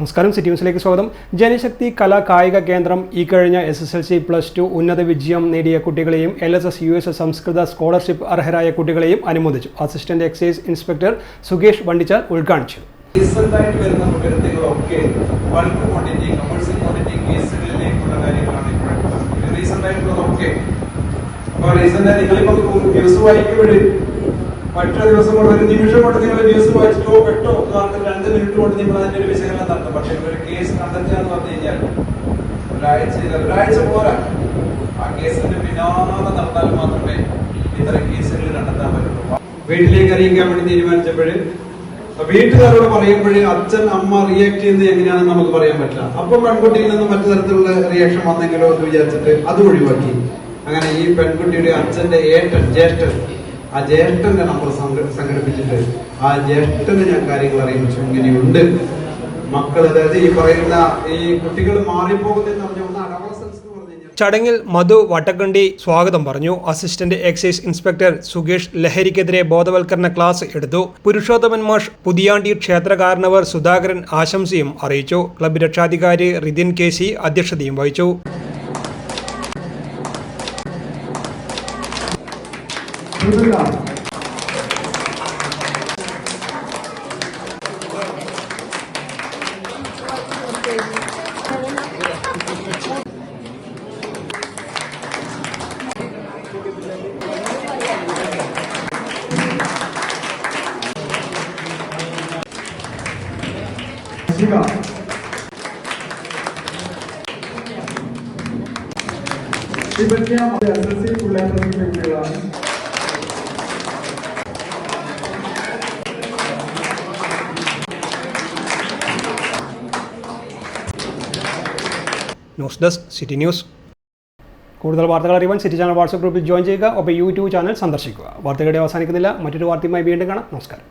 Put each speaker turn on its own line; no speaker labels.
നമസ്കാരം, സിറ്റി ന്യൂസിലേക്ക് സ്വാഗതം. ജനശക്തി കലാ കായിക കേന്ദ്രം ഈ കഴിഞ്ഞ SSLC +2 ഉന്നത വിജയം നേടിയ കുട്ടികളെയും LSS USS സംസ്കൃത സ്കോളർഷിപ്പ് അർഹരായ കുട്ടികളെയും അനുമോദിച്ചു. Assistant excise inspector Sukesh Vandichal ഉദ്ഘാടനിച്ചു.
മറ്റൊരു ദിവസം കൊണ്ട് ഒരു നിമിഷം കൊണ്ട് നിങ്ങൾ ന്യൂസ് വായിച്ചിട്ടോ പെട്ടോ 2 മിനിറ്റ് കൊണ്ട് നിങ്ങൾ അതിന്റെ ഒരു വിശകലനം നടത്തും. പക്ഷെ ഒരു കേസ് കണ്ടെത്തുക എന്ന് പറഞ്ഞു കഴിഞ്ഞാൽ ഒരാഴ്ച പോരാ. ആ കേസിന്റെ പിന്നാലെ നടന്നാൽ മാത്രമേ ഇത്തരം കേസുകൾ കണ്ടെത്താൻ പറ്റുള്ളൂ. വീട്ടിലേക്ക് അറിയിക്കാൻ വേണ്ടി തീരുമാനിച്ചപ്പോഴ് വീട്ടുകാരോട് പറയുമ്പോഴേ അച്ഛൻ അമ്മ റിയാക്ട് ചെയ്യുന്നത് എങ്ങനെയാണെന്ന് നമുക്ക് പറയാൻ പറ്റില്ല. അപ്പൊ പെൺകുട്ടിയിൽ നിന്ന് മറ്റു തരത്തിലുള്ള റിയാക്ഷൻ വന്നെങ്കിലോ എന്ന് വിചാരിച്ചിട്ട് അത് ഒഴിവാക്കി. അങ്ങനെ ഈ പെൺകുട്ടിയുടെ അച്ഛന്റെ ജ്യേഷ്ഠൻ, ആ ജ്യേഷ്ഠന്റെ നമ്പർ സംഘടിപ്പിച്ചിട്ട് ആ ജ്യേഷ്ഠന് ഞാൻ കാര്യങ്ങൾ അറിയിച്ചു. ഇങ്ങനെയുണ്ട് മക്കൾ, അതായത് ഈ പറയുന്ന ഈ കുട്ടികൾ മാറിപ്പോകുന്നതെന്ന് പറഞ്ഞ ഒന്ന് അഡോളസൻസ്.
ചടങ്ങിൽ മധു വട്ടക്കണ്ടി സ്വാഗതം പറഞ്ഞു. അസിസ്റ്റന്റ് എക്സൈസ് ഇൻസ്പെക്ടർ സുകേഷ് ലഹരിക്കെതിരെ ബോധവൽക്കരണ ക്ലാസ് എടുത്തു. പുരുഷോത്തമൻ മാഷ് പുതിയാണ്ടി ക്ഷേത്രകാരണവർ സുധാകരൻ ആശംസയും അറിയിച്ചു. ക്ലബ്ബ് രക്ഷാധികാരി റിദിൻ KC അധ്യക്ഷതയും വഹിച്ചു. News desk city news. കൂടുതൽ വാർത്തകൾ അറിയാൻ സിറ്റി ചാനൽ വാട്സ്ആപ്പ് ഗ്രൂപ്പിൽ ജോയിൻ ചെയ്യുക. ഒപ്പം YouTube ചാനൽ സന്ദർശിക്കുക. വാർത്തകളുടെ അവസാനിക്കുന്നില്ല. മറ്റൊരു വാർത്തയുമായി വീണ്ടും കാണാം. നമസ്കാരം.